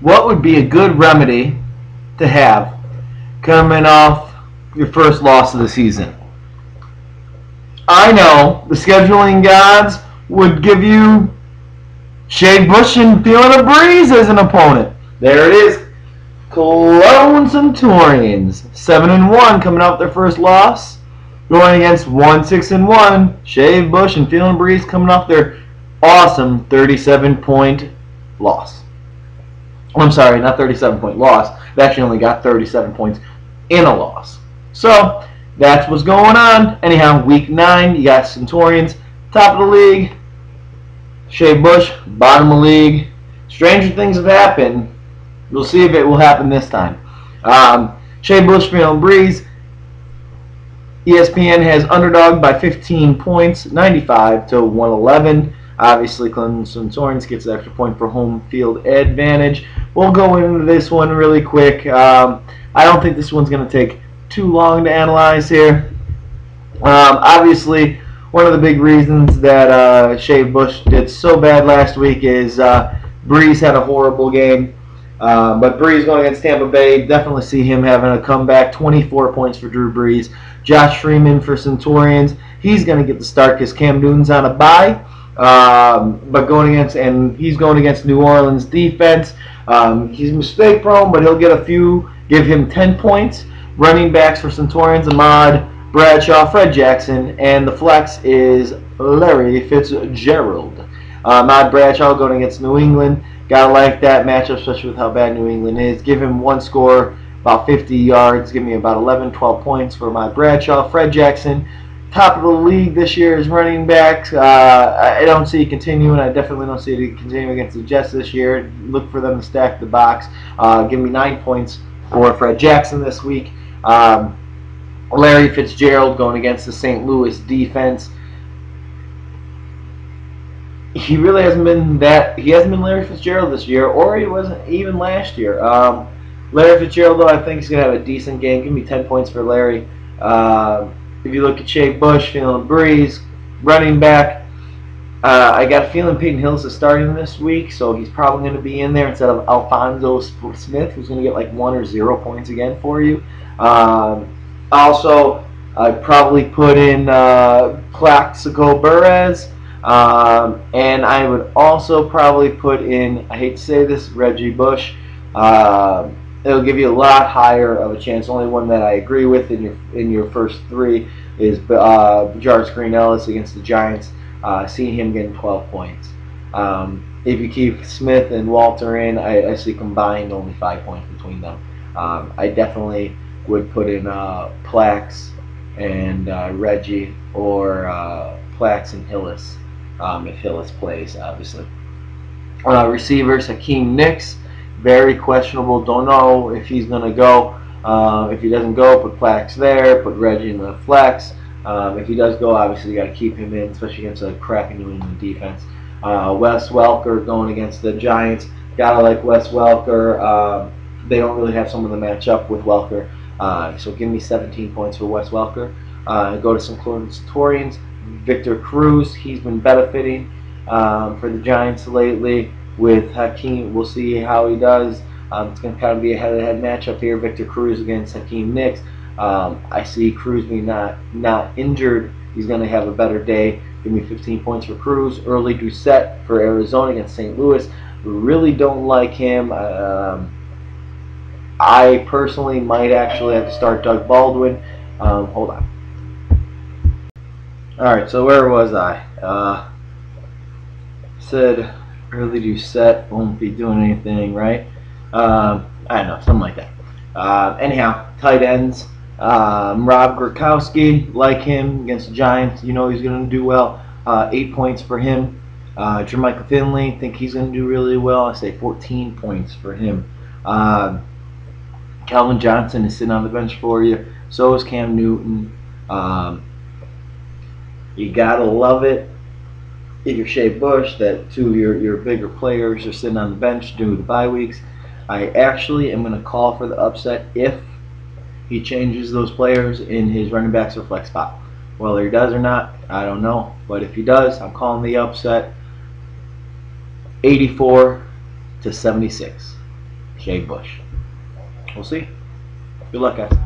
what would be a good remedy to have coming off your first loss of the season? I know the scheduling gods would give you Shea Bush and Feeling a Breeze as an opponent. There it is. Cologne Centurions, 7-1, coming off their first loss, going against 1-6-1. Shea Bush and Feeling a Breeze coming off their awesome 37-point loss. I'm sorry, not 37-point loss. They actually only got 37 points in a loss. So that's what's going on. Anyhow, week 9, you got Centurions, top of the league. Shea Bush, bottom of the league. Stranger things have happened. We'll see if it will happen this time. Shea Bush, Feeling Breeze. ESPN has underdog by 15 points, 95-111. Obviously, Clemson Centurions gets an extra point for home field advantage. We'll go into this one really quick. I don't think this one's going to take too long to analyze here. Obviously, one of the big reasons that Shea Bush did so bad last week is Breeze had a horrible game. But Breeze going against Tampa Bay, definitely see him having a comeback. 24 points for Drew Brees. Josh Freeman for Centurions. He's going to get the start because Cam Newton's on a bye. But he's going against New Orleans defense. He's mistake prone, but he'll get a few. Give him 10 points. Running backs for Centurions: Ahmad, Bradshaw, Fred Jackson, and the flex is Larry Fitzgerald. Ahmad Bradshaw going against New England. Gotta like that matchup, especially with how bad New England is. Give him one score, about 50 yards. Give me about 11, 12 points for my Bradshaw. Fred Jackson, top of the league this year is running backs. I don't see it continuing. I definitely don't see it continuing against the Jets this year. Look for them to stack the box. Give me 9 points for Fred Jackson this week. Larry Fitzgerald going against the St. Louis defense. He really hasn't been that. He hasn't been Larry Fitzgerald this year, or he wasn't even last year. Larry Fitzgerald, though, I think he's going to have a decent game. Give me 10 points for Larry. If you look at Shea Bush, Feeling a Breeze, running back, I got a feeling Peyton Hillis is starting this week, so he's probably going to be in there instead of Alfonso Smith, who's going to get like 1 or 0 points again for you. Also, I'd probably put in Plaxico Burress. And I would also probably put in, I hate to say this, Reggie Bush. It'll give you a lot higher of a chance. Only one that I agree with in your first 3 is Jarvis Green-Ellis against the Giants. Seeing him getting 12 points. If you keep Smith and Walter in, I see combined only 5 points between them. I definitely would put in Plax and Reggie, or Plax and Hillis. If Hillis plays, obviously. Receivers, Hakeem Nicks, very questionable. Don't know if he's going to go. If he doesn't go, put Plax there, put Reggie in the flex. If he does go, obviously you got to keep him in, especially against a cracking New England defense. Wes Welker going against the Giants. Gotta like Wes Welker. They don't really have someone to match up with Welker. So give me 17 points for Wes Welker. Go to some Centurions. Victor Cruz, he's been benefiting for the Giants lately with Hakeem. We'll see how he does. It's going to kind of be a head-to-head matchup here. Victor Cruz against Hakeem Nicks. I see Cruz being not injured. He's going to have a better day. Give me 15 points for Cruz. Early Doucette for Arizona against St. Louis. Really don't like him. I personally might actually have to start Doug Baldwin. Hold on. Alright, so where was I? Said early Doucette won't be doing anything, right? I don't know, something like that. Anyhow, tight ends. Rob Gronkowski, like him against the Giants. You know he's going to do well. 8 points for him. Jermichael Finley, think he's going to do really well. I say 14 points for him. Calvin Johnson is sitting on the bench for you. So is Cam Newton. You gotta love it if you're Shea Bush that 2 of your bigger players are sitting on the bench due to the bye weeks. I actually am going to call for the upset if he changes those players in his running backs or flex spot. Whether he does or not, I don't know. But if he does, I'm calling the upset 84-76. Jay Bush. We'll see. Good luck, guys.